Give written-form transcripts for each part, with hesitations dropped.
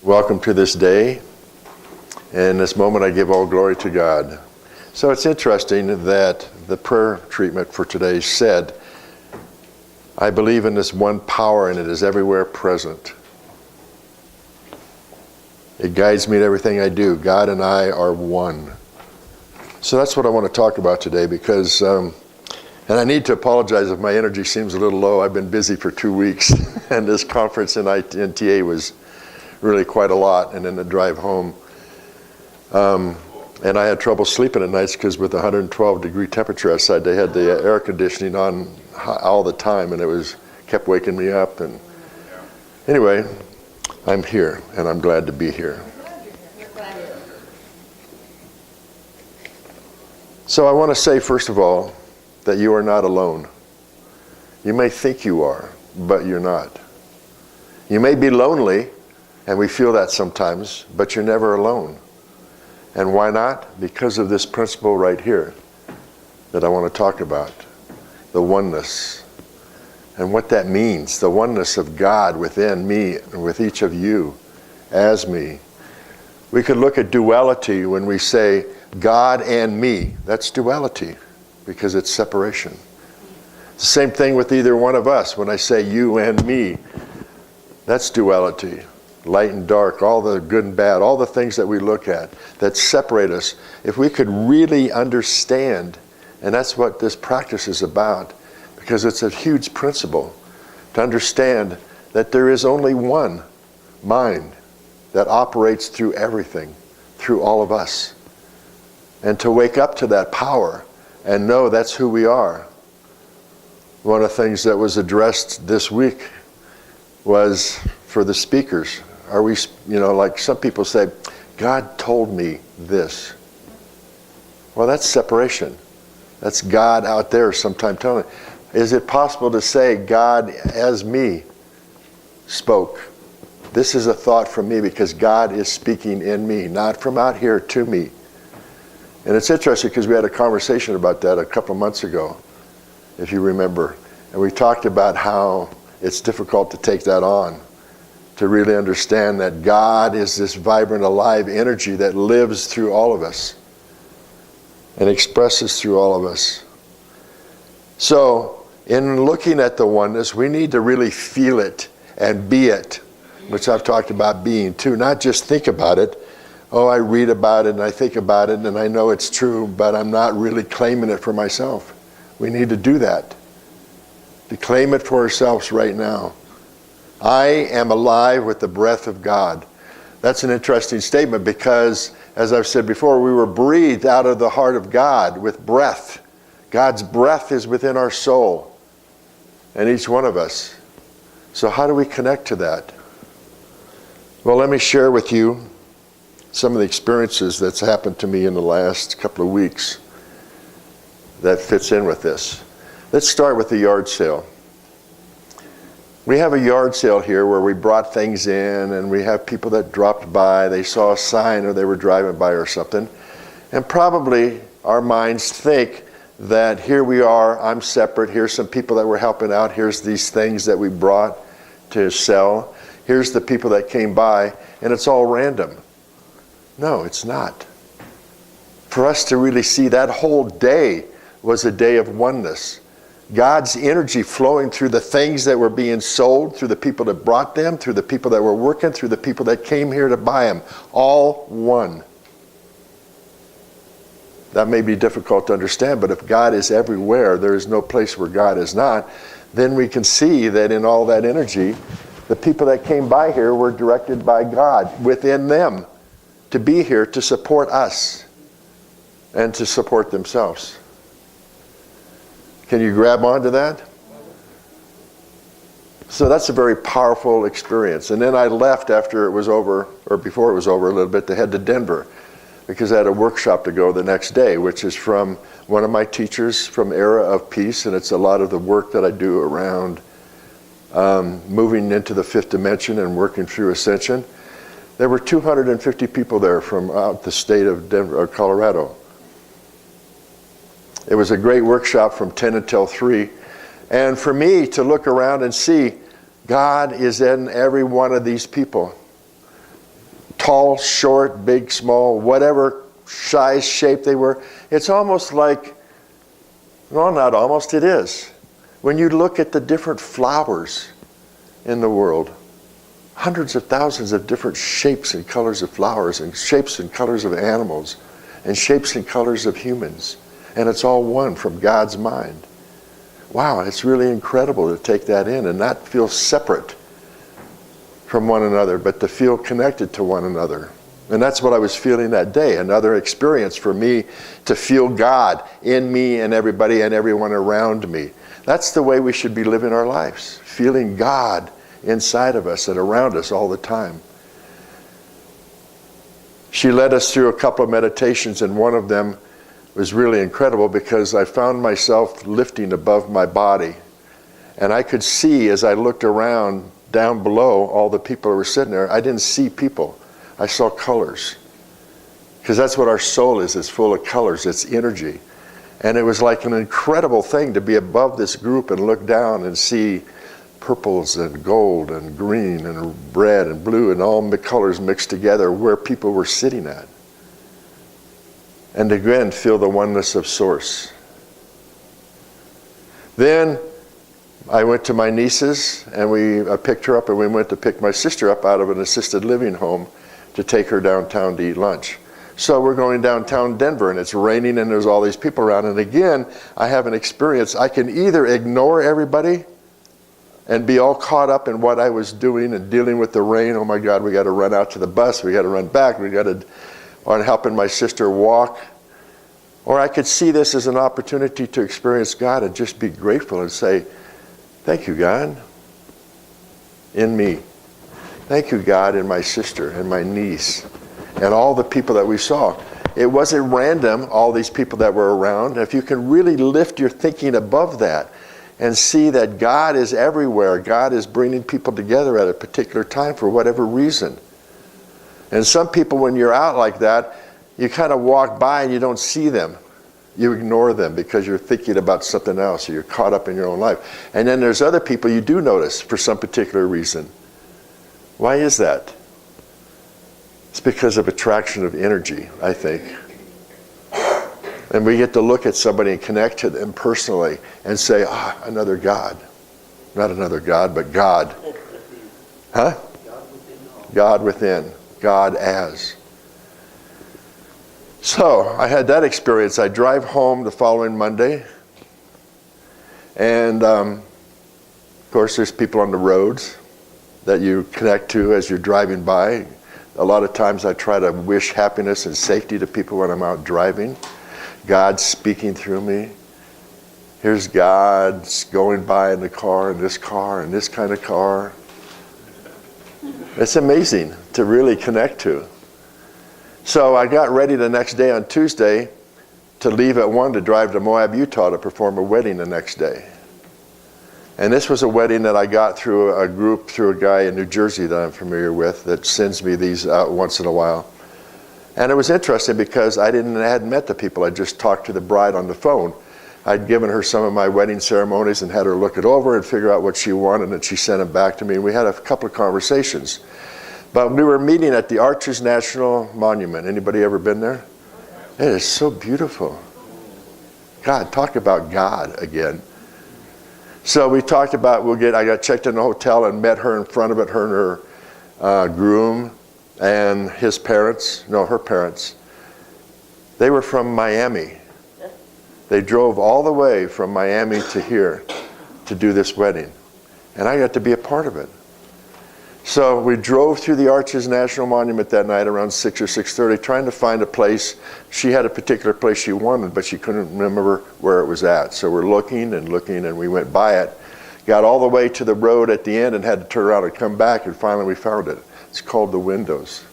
Welcome to this day. In this moment, I give all glory to God. So it's interesting that the prayer treatment for today said, I believe in this one power and it is everywhere present. It guides me in everything I do. God and I are one. So that's what I want to talk about today because, and I need to apologize if my energy seems a little low. I've been busy for 2 weeks and this conference in TA was really quite a lot, and then the drive home. And I had trouble sleeping at nights because with 112 degree temperature outside, they had the air conditioning on all the time, and it kept waking me up. And anyway, I'm here, and I'm glad to be here. So I want to say, first of all, that you are not alone. You may think you are, but you're not. You may be lonely, and we feel that sometimes, but you're never alone. And why not? Because of this principle right here that I want to talk about, the oneness. And what that means, the oneness of God within me and with each of you as me. We could look at duality when we say God and me. That's duality because it's separation. It's the same thing with either one of us. When I say you and me, that's duality. Light and dark, all the good and bad, all the things that we look at that separate us. If we could really understand, and that's what this practice is about, because it's a huge principle, to understand that there is only one mind that operates through everything, through all of us. And to wake up to that power and know that's who we are. One of the things that was addressed this week was for the speakers. Are we, like some people say, God told me this. Well, that's separation. That's God out there sometime telling me. Is it possible to say God as me spoke? This is a thought from me because God is speaking in me, not from out here to me. And it's interesting because we had a conversation about that a couple of months ago, if you remember. And we talked about how it's difficult to take that on, to really understand that God is this vibrant, alive energy that lives through all of us and expresses through all of us. So, in looking at the oneness, we need to really feel it and be it, which I've talked about being too, not just think about it. Oh, I read about it and I think about it and I know it's true, but I'm not really claiming it for myself. We need to do that, to claim it for ourselves right now. I am alive with the breath of God. That's an interesting statement because, as I've said before, we were breathed out of the heart of God with breath. God's breath is within our soul and each one of us. So how do we connect to that? Well, let me share with you some of the experiences that's happened to me in the last couple of weeks that fits in with this. Let's start with the yard sale. We have a yard sale here where we brought things in and we have people that dropped by, they saw a sign or they were driving by or something. And probably our minds think that here we are, I'm separate, here's some people that were helping out, here's these things that we brought to sell, here's the people that came by, and it's all random. No, it's not. For us to really see that whole day was a day of oneness. God's energy flowing through the things that were being sold, through the people that brought them, through the people that were working, through the people that came here to buy them. All one. That may be difficult to understand, but if God is everywhere, there is no place where God is not, then we can see that in all that energy, the people that came by here were directed by God within them to be here to support us and to support themselves. Can you grab onto that? So that's a very powerful experience. And then I left after it was over, or before it was over a little bit, to head to Denver because I had a workshop to go the next day, which is from one of my teachers from Era of Peace, and it's a lot of the work that I do around moving into the fifth dimension and working through ascension. There were 250 people there from out the state of Denver, or Colorado. It was a great workshop from 10 until 3. And for me to look around and see God is in every one of these people. tall, short, big, small, whatever size, shape they were. It's almost like, well, not almost, it is. When you look at the different flowers in the world, hundreds of thousands of different shapes and colors of flowers, and shapes and colors of animals, and shapes and colors of humans. And it's all one from God's mind. Wow, it's really incredible to take that in and not feel separate from one another, but to feel connected to one another. And that's what I was feeling that day, another experience for me to feel God in me and everybody and everyone around me. That's the way we should be living our lives, feeling God inside of us and around us all the time. She led us through a couple of meditations, and one of them was really incredible because I found myself lifting above my body. And I could see, as I looked around down below, all the people who were sitting there, I didn't see people. I saw colors. Because that's what our soul is. It's full of colors. It's energy. And it was like an incredible thing to be above this group and look down and see purples and gold and green and red and blue and all the colors mixed together where people were sitting at. And again, feel the oneness of Source. Then I went to my niece's, and I picked her up, and we went to pick my sister up out of an assisted living home to take her downtown to eat lunch. So we're going downtown Denver, and it's raining, and there's all these people around. And again, I have an experience. I can either ignore everybody and be all caught up in what I was doing and dealing with the rain. Oh my God, we got to run out to the bus. We got to run back. We got to, on helping my sister walk. Or I could see this as an opportunity to experience God and just be grateful and say, thank you, God, in me. Thank you, God, in my sister and my niece and all the people that we saw. It wasn't random, all these people that were around. If you can really lift your thinking above that and see that God is everywhere, God is bringing people together at a particular time for whatever reason. And some people, when you're out like that, you kind of walk by and you don't see them. You ignore them because you're thinking about something else, or you're caught up in your own life. And then there's other people you do notice for some particular reason. Why is that? It's because of attraction of energy, I think. And we get to look at somebody and connect to them personally and say, another God. Not another God, but God. Huh? God within. God as. So I had that experience. I drive home the following Monday. And of course there's people on the roads that you connect to as you're driving by. A lot of times I try to wish happiness and safety to people when I'm out driving. God's speaking through me. Here's God going by in the car, and this kind of car. It's amazing to really connect to. So I got ready the next day on Tuesday to leave at 1 to drive to Moab, Utah to perform a wedding the next day. And this was a wedding that I got through a group, through a guy in New Jersey that I'm familiar with that sends me these out once in a while. And it was interesting because I hadn't met the people. I just talked to the bride on the phone. I'd given her some of my wedding ceremonies and had her look it over and figure out what she wanted, and she sent them back to me. And we had a couple of conversations. But we were meeting at the Arches National Monument. Anybody ever been there? It is so beautiful. God, talk about God again. So we talked about, I got checked in the hotel and met her in front of it, her and her groom and his parents, her parents. They were from Miami. They drove all the way from Miami to here to do this wedding. And I got to be a part of it. So we drove through the Arches National Monument that night around 6 or 6:30, trying to find a place. She had a particular place she wanted, but she couldn't remember where it was at. So we're looking, and we went by it. Got all the way to the road at the end and had to turn around and come back, and finally we found it. It's called the Windows.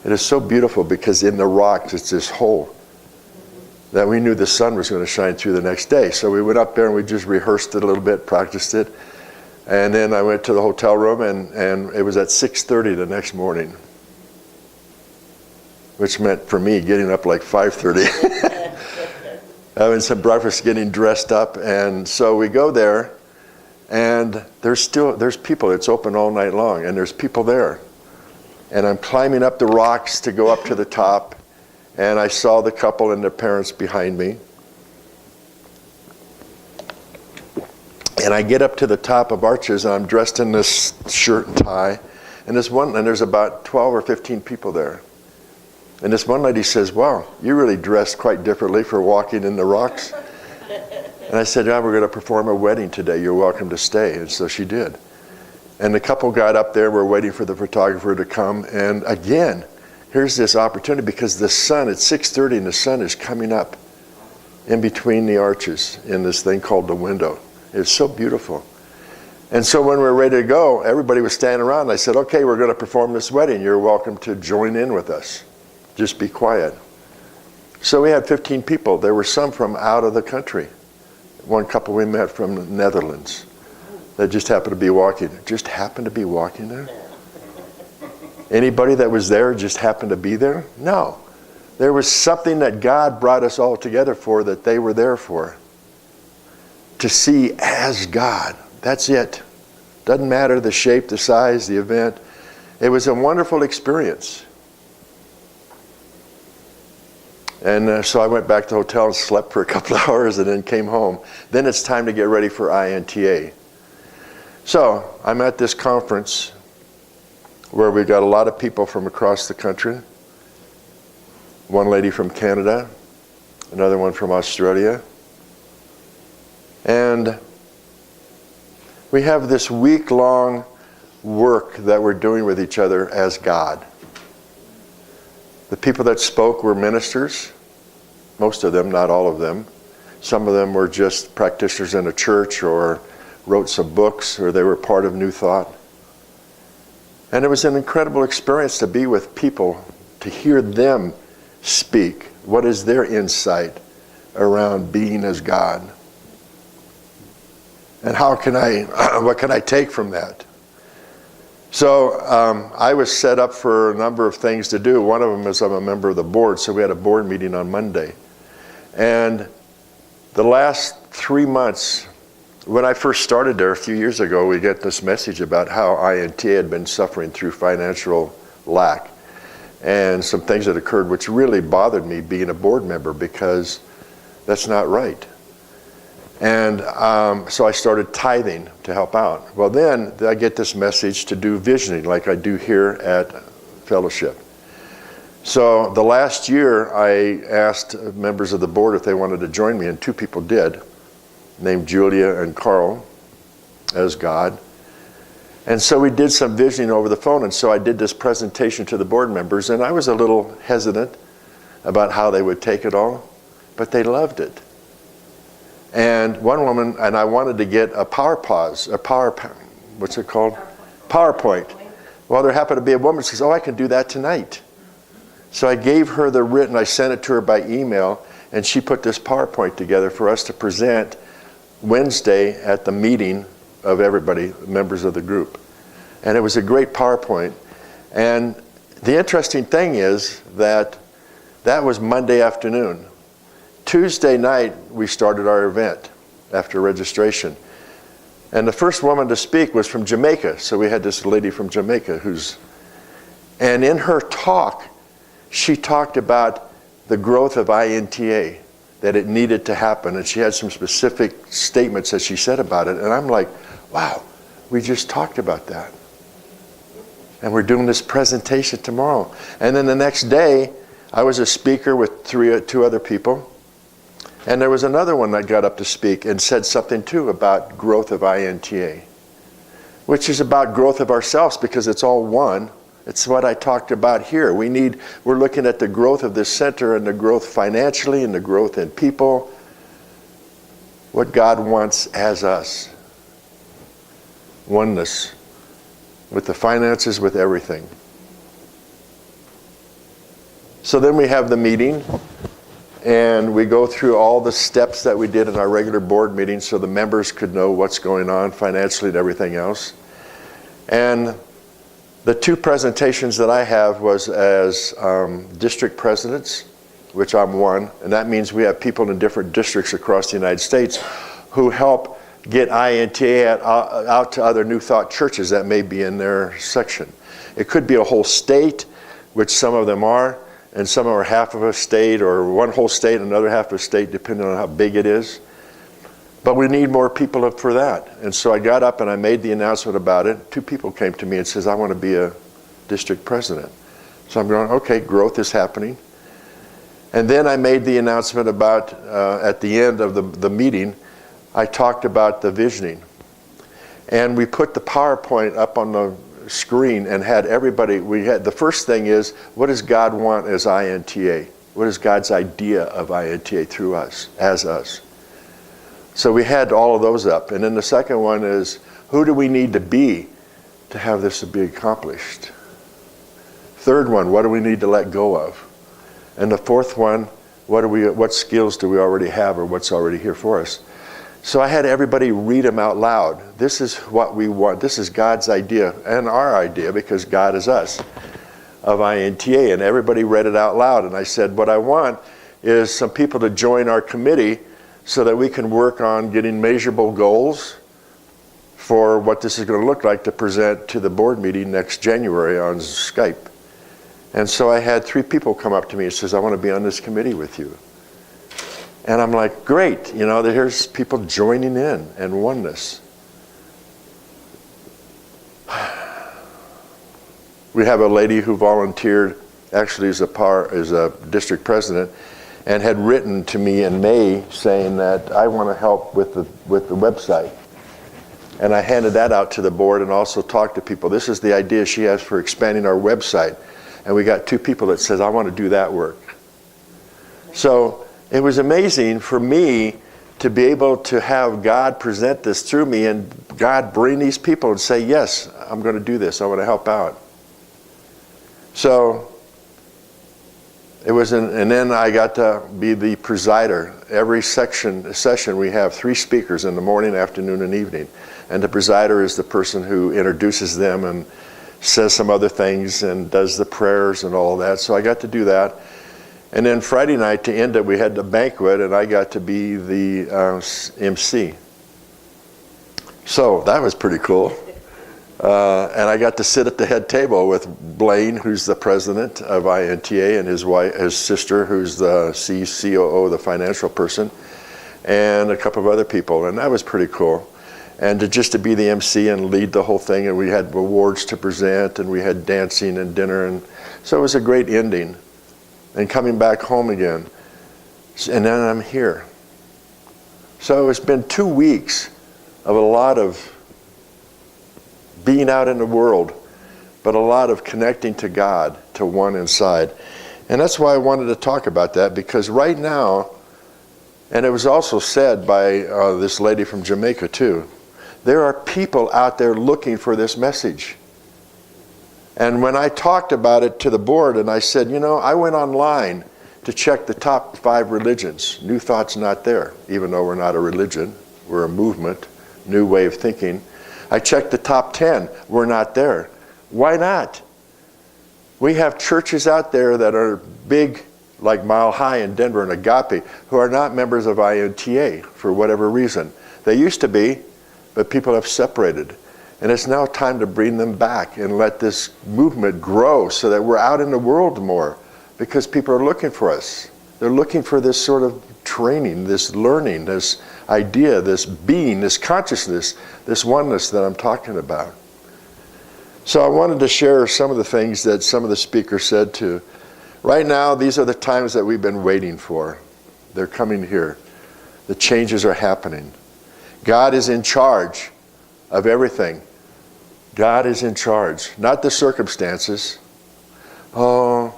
It is so beautiful because in the rocks it's this hole that we knew the sun was going to shine through the next day. So we went up there and we just rehearsed it a little bit, practiced it. And then I went to the hotel room, and it was at 6:30 the next morning, which meant for me getting up like 5:30, having some breakfast, getting dressed up. And so we go there, and there's people. It's open all night long, and there's people there. And I'm climbing up the rocks to go up to the top. And I saw the couple and their parents behind me. And I get up to the top of Arches, and I'm dressed in this shirt and tie. And there's about 12 or 15 people there. And this one lady says, "Wow, you really dressed quite differently for walking in the rocks." And I said, "Yeah, we're going to perform a wedding today. You're welcome to stay." And so she did. And the couple got up there. We're waiting for the photographer to come. And again, here's this opportunity because the sun, it's 6:30 and the sun is coming up in between the arches in this thing called the window. It's so beautiful. And so when we were ready to go, everybody was standing around. And I said, "Okay, we're going to perform this wedding. You're welcome to join in with us. Just be quiet." So we had 15 people. There were some from out of the country. One couple we met from the Netherlands that just happened to be walking. Just happened to be walking there? Anybody that was there just happened to be there? No. There was something that God brought us all together for that they were there for. To see as God. That's it. Doesn't matter the shape, the size, the event. It was a wonderful experience. And so I went back to the hotel and slept for a couple of hours and then came home. Then it's time to get ready for INTA. So I'm at this conference where we've got a lot of people from across the country. One lady from Canada, another one from Australia. And we have this week-long work that we're doing with each other as God. The people that spoke were ministers, most of them, not all of them. Some of them were just practitioners in a church or wrote some books or they were part of New Thought. And it was an incredible experience to be with people, to hear them speak. What is their insight around being as God? And what can I take from that? So I was set up for a number of things to do. One of them is I'm a member of the board, so we had a board meeting on Monday. And the last 3 months, when I first started there a few years ago, we get this message about how INT had been suffering through financial lack. And some things that occurred which really bothered me being a board member because that's not right. And so I started tithing to help out. Well, then I get this message to do visioning like I do here at Fellowship. So the last year I asked members of the board if they wanted to join me, and 2 people did, named Julia and Carl, as God. And so we did some visioning over the phone, and so I did this presentation to the board members, and I was a little hesitant about how they would take it all, but they loved it. And one woman, and I wanted to get a what's it called? PowerPoint. Well, there happened to be a woman who says, "Oh, I can do that tonight." So I gave her the written, I sent it to her by email, and she put this PowerPoint together for us to present Wednesday at the meeting of everybody, members of the group. And it was a great PowerPoint. And the interesting thing is that was Monday afternoon. Tuesday night, we started our event after registration. And the first woman to speak was from Jamaica. So we had this lady from Jamaica and in her talk, she talked about the growth of INTA, that it needed to happen. And she had some specific statements that she said about it. And I'm like, wow, we just talked about that. And we're doing this presentation tomorrow. And then the next day, I was a speaker with 2 other people. And there was another one that got up to speak and said something too about growth of INTA, which is about growth of ourselves because it's all one. It's what I talked about here. We're looking at the growth of this center and the growth financially and the growth in people, what God wants as us. Oneness with the finances, with everything. So then we have the meeting. And we go through all the steps that we did in our regular board meeting so the members could know what's going on financially and everything else. And the 2 presentations that I have was as district presidents, which I'm one. And that means we have people in different districts across the United States who help get INTA out to other New Thought churches that may be in their section. It could be a whole state, which some of them are, and some are half of a state, or one whole state, another half of a state, depending on how big it is. But we need more people for that. And so I got up and I made the announcement about it. 2 people came to me and says, I want to be a district president. So I'm going, okay, growth is happening. And then I made the announcement about, at the end of the meeting, I talked about the visioning. And we put the PowerPoint up on the screen and had everybody, the first thing is, what does God want as INTA? What is God's idea of INTA through us, as us? So we had all of those up. And then the second one is, who do we need to be to have this be accomplished? Third one, what do we need to let go of? And the fourth one, what skills do we already have, or what's already here for us? So I had everybody read them out loud. This is what we want. This is God's idea and our idea, because God is us, of INTA. And everybody read it out loud. And I said, what I want is some people to join our committee so that we can work on getting measurable goals for what this is going to look like to present to the board meeting next January on Skype. And so I had 3 people come up to me and says, I want to be on this committee with you. And I'm like, great, here's people joining in, and oneness. We have a lady who volunteered, actually is a district president, and had written to me in May saying that I want to help with the website. And I handed that out to the board and also talked to people. This is the idea she has for expanding our website. And we got 2 people that says, I want to do that work. So it was amazing for me to be able to have God present this through me, and God bring these people and say, yes, I'm going to do this. I want to help out. So it was, and then I got to be the presider. Every session we have 3 speakers in the morning, afternoon, and evening. And the presider is the person who introduces them and says some other things and does the prayers and all of that. So I got to do that. And then Friday night, to end it, we had the banquet, and I got to be the MC. So that was pretty cool. And I got to sit at the head table with Blaine, who's the president of INTA, and his wife, his sister, who's the COO, the financial person, and a couple of other people. And that was pretty cool. And just to be the MC and lead the whole thing, and we had awards to present, and we had dancing and dinner, and so it was a great ending. And coming back home again, and then I'm here. So it's been 2 weeks of a lot of being out in the world, but a lot of connecting to God, to one inside. And that's why I wanted to talk about that, because right now, and it was also said by this lady from Jamaica too, there are people out there looking for this message. And when I talked about it to the board, and I said, I went online to check the top 5 religions. New Thought's not there, even though we're not a religion. We're a movement, new way of thinking. I checked the top 10. We're not there. Why not? We have churches out there that are big, like Mile High in Denver and Agape, who are not members of INTA for whatever reason. They used to be, but people have separated. And it's now time to bring them back and let this movement grow so that we're out in the world more, because people are looking for us. They're looking for this sort of training, this learning, this idea, this being, this consciousness, this oneness that I'm talking about. So I wanted to share some of the things that some of the speakers said too. Right now, these are the times that we've been waiting for. They're coming here. The changes are happening. God is in charge of everything. God is in charge, not the circumstances. Oh,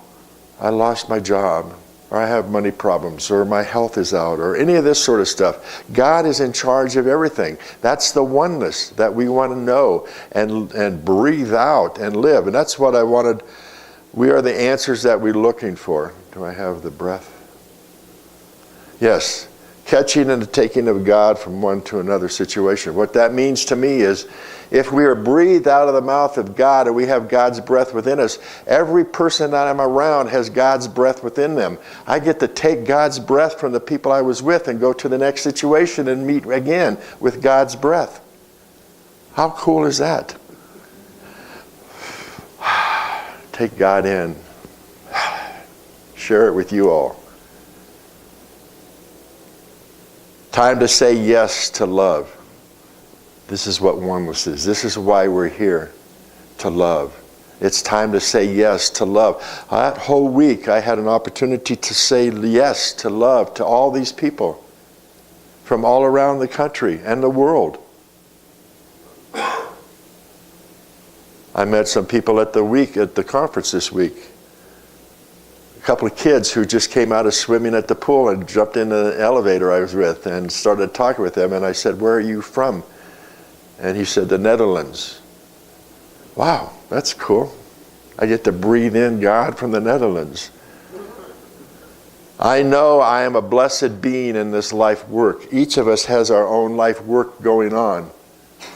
I lost my job, or I have money problems, or my health is out, or any of this sort of stuff. God is in charge of everything. That's the oneness that we want to know and breathe out and live. And that's what I wanted. We are the answers that we're looking for. Do I have the breath? Yes. Catching and the taking of God from one to another situation. What that means to me is, if we are breathed out of the mouth of God and we have God's breath within us, every person that I'm around has God's breath within them. I get to take God's breath from the people I was with and go to the next situation and meet again with God's breath. How cool is that? Take God in. Share it with you all. Time to say yes to love. This is what oneness is. This is why we're here, to love. It's time to say yes to love. That whole week I had an opportunity to say yes to love to all these people from all around the country and the world. I met some people at the conference this week. A couple of kids who just came out of swimming at the pool and jumped in the elevator I was with and started talking with them. And I said, "Where are you from?" And he said, "The Netherlands." Wow, that's cool. I get to breathe in God from the Netherlands. I know I am a blessed being in this life work. Each of us has our own life work going on.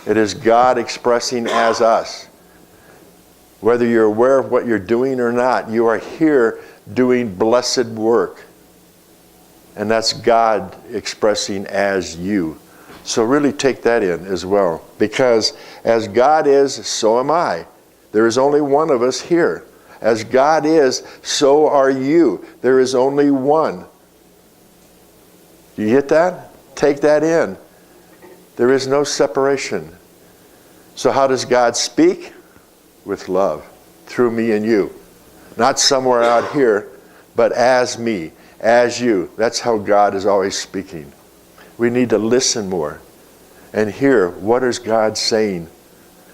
It is God expressing as us. Whether you're aware of what you're doing or not, you are here doing blessed work. And that's God expressing as you. So really take that in as well. Because as God is, so am I. There is only one of us here. As God is, so are you. There is only one. You get that? Take that in. There is no separation. So how does God speak? With love, through me and you. Not somewhere out here, but as me, as you. That's how God is always speaking. We need to listen more and hear what is God saying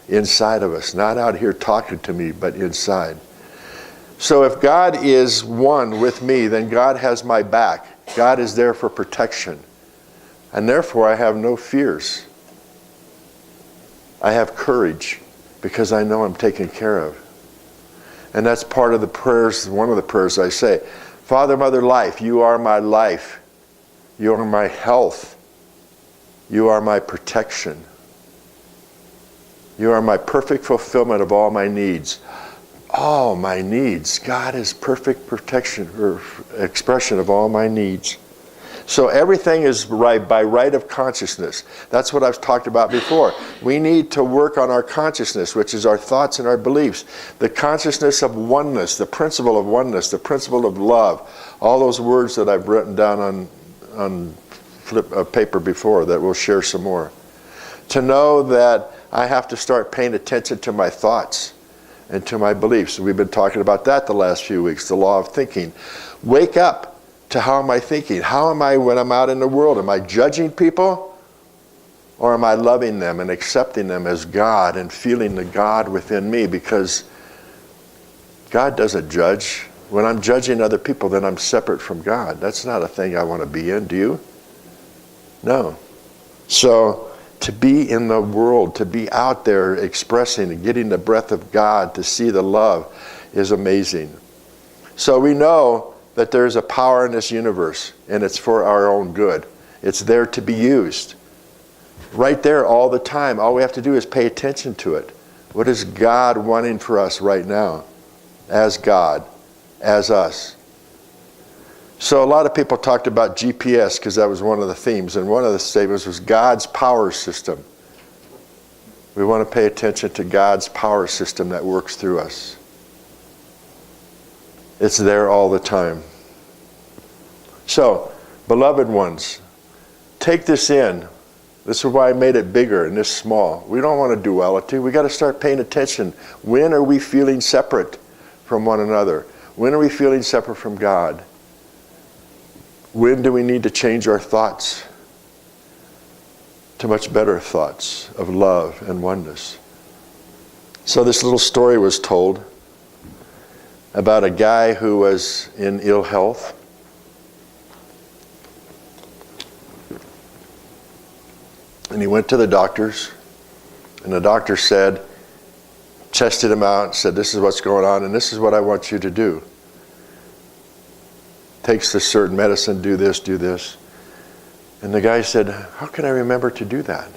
inside of us. Not out here talking to me, but inside. So if God is one with me, then God has my back. God is there for protection. And therefore I have no fears. I have courage because I know I'm taken care of. And that's part of the prayers, one of the prayers I say. Father, Mother, Life, you are my life. You are my health. You are my protection. You are my perfect fulfillment of all my needs. All my needs. God is perfect protection or expression of all my needs. So everything is right by right of consciousness. That's what I've talked about before. We need to work on our consciousness, which is our thoughts and our beliefs. The consciousness of oneness, the principle of oneness, the principle of love. All those words that I've written down on paper before that we'll share some more. To know that I have to start paying attention to my thoughts and to my beliefs. We've been talking about that the last few weeks, the law of thinking. Wake up to how am I thinking? How am I when I'm out in the world? Am I judging people? Or am I loving them and accepting them as God and feeling the God within me? Because God doesn't judge. When I'm judging other people, then I'm separate from God. That's not a thing I want to be in, do you? No. So to be in the world, to be out there expressing and getting the breath of God, to see the love is amazing. So we know that there's a power in this universe, and it's for our own good. It's there to be used. Right there all the time. All we have to do is pay attention to it. What is God wanting for us right now? As God, as us. So a lot of people talked about GPS because that was one of the themes, and one of the statements was God's power system. We want to pay attention to God's power system that works through us. It's there all the time. So, beloved ones, take this in. This is why I made it bigger and this small. We don't want a duality. We got to start paying attention. When are we feeling separate from one another? When are we feeling separate from God? When do we need to change our thoughts to much better thoughts of love and oneness? So this little story was told about a guy who was in ill health. And he went to the doctors, and the doctor said, tested him out, said, this is what's going on, and this is what I want you to do. Takes this certain medicine, do this, do this. And the guy said, how can I remember to do that?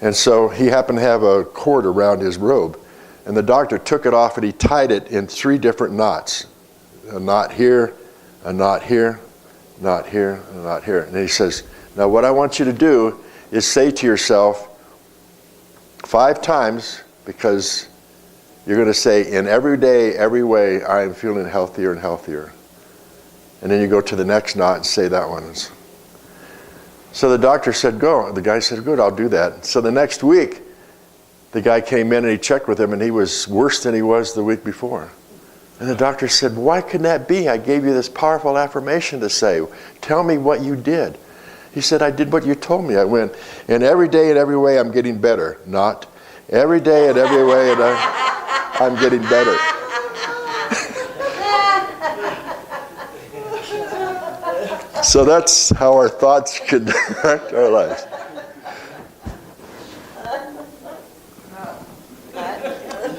And so he happened to have a cord around his robe. And the doctor took it off and he tied it in 3 different knots. A knot here, a knot here, knot here, a knot here. And he says, now what I want you to do is say to yourself 5 times, because You're going to say, in every day, every way, I am feeling healthier and healthier. And then you go to the next knot and say that one. So the doctor said, go. The guy said, good, I'll do that. So the next week, the guy came in and he checked with him, and he was worse than he was the week before. And the doctor said, why couldn't that be? I gave you this powerful affirmation to say. Tell me what you did. He said, I did what you told me. I went, and every day and every way I'm getting better. Not every day and every way and I'm getting better. So that's how our thoughts can direct our lives.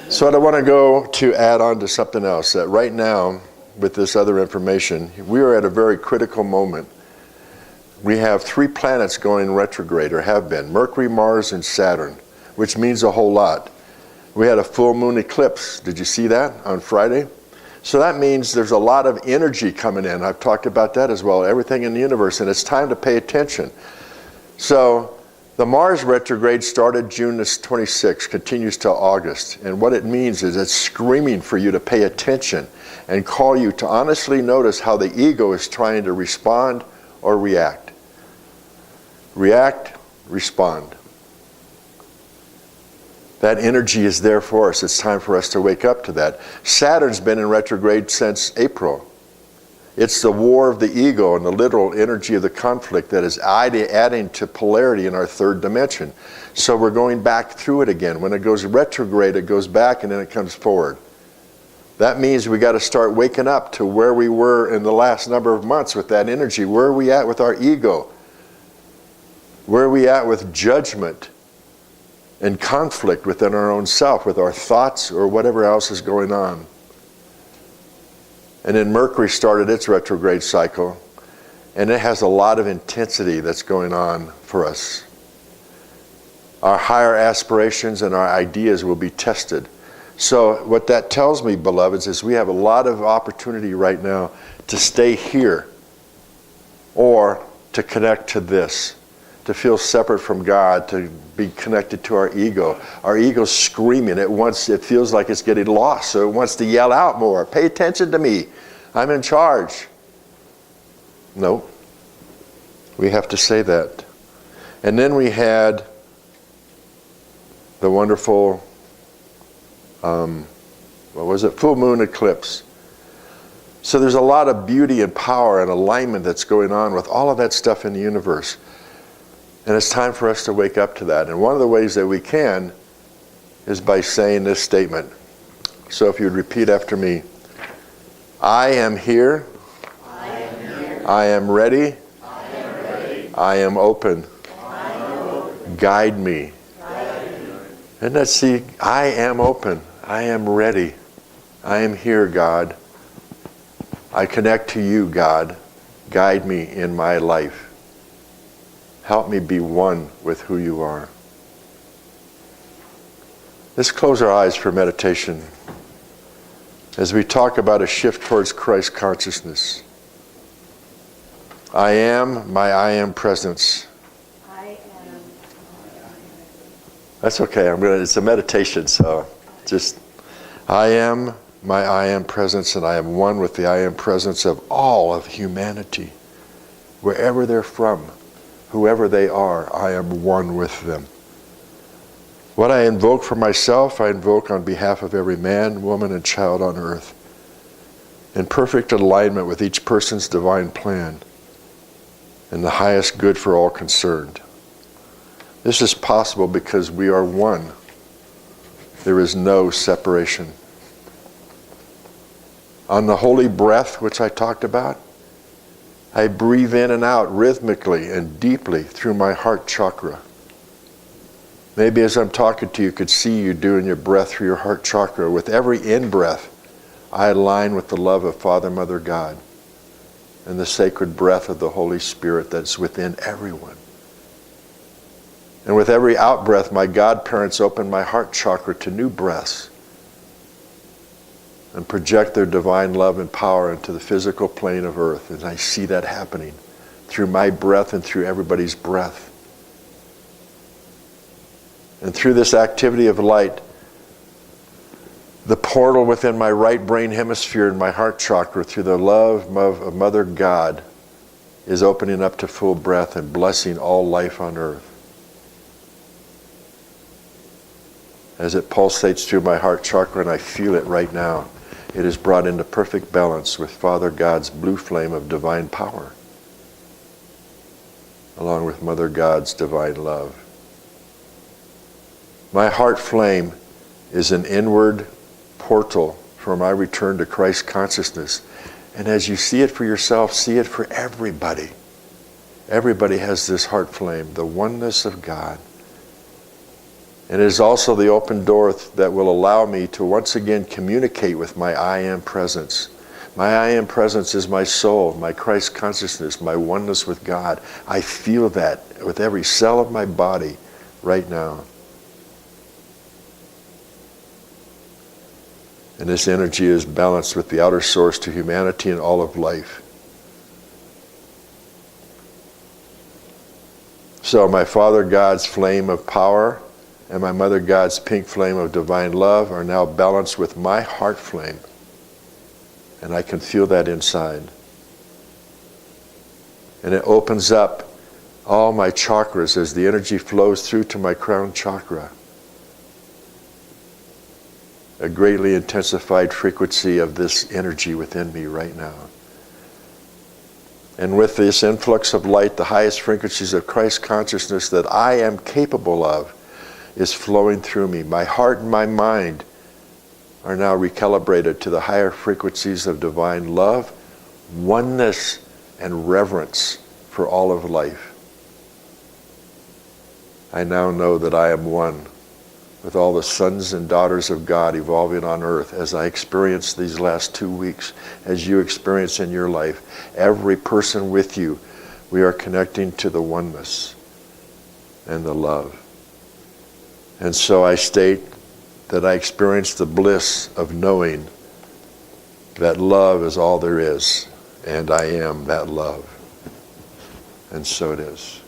So I want to go to add on to something else, that right now, with this other information, we are at a very critical moment. We have 3 planets going retrograde, or have been, Mercury, Mars, and Saturn, which means a whole lot. We had a full moon eclipse. Did you see that on Friday? So that means there's a lot of energy coming in. I've talked about that as well, everything in the universe, and it's time to pay attention. So the Mars retrograde started June 26, continues till August. And what it means is it's screaming for you to pay attention and call you to honestly notice how the ego is trying to respond or react. React, respond. That energy is there for us. It's time for us to wake up to that. Saturn's been in retrograde since April. It's the war of the ego and the literal energy of the conflict that is adding to polarity in our 3rd dimension. So we're going back through it again. When it goes retrograde, it goes back and then it comes forward. That means we got to start waking up to where we were in the last number of months with that energy. Where are we at with our ego? Where are we at with judgment and conflict within our own self, with our thoughts or whatever else is going on? And then Mercury started its retrograde cycle, and it has a lot of intensity that's going on for us. Our higher aspirations and our ideas will be tested. So what that tells me, beloveds, is we have a lot of opportunity right now to stay here or to connect to this, to feel separate from God, to be connected to our ego. Our ego's screaming. It feels like it's getting lost, so it wants to yell out more. Pay attention to me. I'm in charge. No. We have to say that. And then we had the wonderful, full moon eclipse. So there's a lot of beauty and power and alignment that's going on with all of that stuff in the universe. And it's time for us to wake up to that. And one of the ways that we can is by saying this statement. So if you'd repeat after me. I am here. I am here. I am ready. I am ready. I am open. I am open. Guide me. Guide me. And let's see, I am open. I am ready. I am here, God. I connect to you, God. Guide me in my life. Help me be one with who you are. Let's close our eyes for meditation as we talk about a shift towards Christ consciousness. I am my I am presence. I am. That's okay. It's a meditation, so just I am my I am presence, and I am one with the I am presence of all of humanity. Wherever they're from, whoever they are, I am one with them. What I invoke for myself, I invoke on behalf of every man, woman, and child on earth, in perfect alignment with each person's divine plan and the highest good for all concerned. This is possible because we are one. There is no separation. On the holy breath, which I talked about, I breathe in and out rhythmically and deeply through my heart chakra. Maybe as I'm talking to you, you could see you doing your breath through your heart chakra. With every in-breath, I align with the love of Father, Mother, God, and the sacred breath of the Holy Spirit that's within everyone. And with every out-breath, my godparents open my heart chakra to new breaths and project their divine love and power into the physical plane of earth. And I see that happening through my breath and through everybody's breath. And through this activity of light, The portal within my right brain hemisphere and my heart chakra through the love of Mother God is opening up to full breath and blessing all life on earth. As it pulsates through my heart chakra, and I feel it right now, it is brought into perfect balance with Father God's blue flame of divine power, along with Mother God's divine love. My heart flame is an inward portal for my return to Christ consciousness. And as you see it for yourself, see it for everybody. Everybody has this heart flame, the oneness of God. And it is also the open door that will allow me to once again communicate with my I am presence. My I am presence is my soul, my Christ consciousness, my oneness with God. I feel that with every cell of my body right now. And this energy is balanced with the outer source to humanity and all of life. So my Father God's flame of power and my Mother God's pink flame of divine love are now balanced with my heart flame. And I can feel that inside. And it opens up all my chakras as the energy flows through to my crown chakra. A greatly intensified frequency of this energy within me right now. And with this influx of light, the highest frequencies of Christ consciousness that I am capable of is flowing through me. My heart and my mind are now recalibrated to the higher frequencies of divine love, oneness, and reverence for all of life. I now know that I am one with all the sons and daughters of God evolving on earth as I experience these last 2 weeks, as you experience in your life. Every person with you, we are connecting to the oneness and the love. And so I state that I experience the bliss of knowing that love is all there is, and I am that love. And so it is.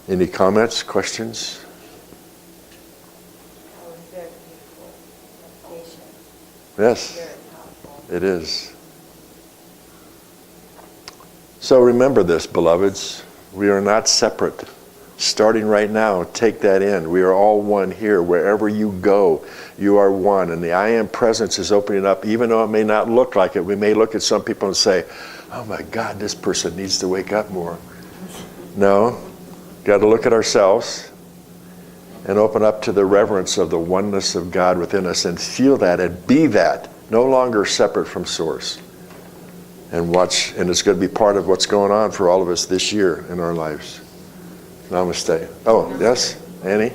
Any comments, questions? That was very beautiful meditation. Yes, Very powerful. it is. So remember this, beloveds. We are not separate. Starting right now, take that in. We are all one here. Wherever you go, you are one. And the I am presence is opening up, even though it may not look like it. We may look at some people and say, oh my God, this person needs to wake up more. No. Got to look at ourselves and open up to the reverence of the oneness of God within us and feel that and be that, no longer separate from Source. And watch, and it's going to be part of what's going on for all of us this year in our lives. Namaste. Oh, yes, Annie?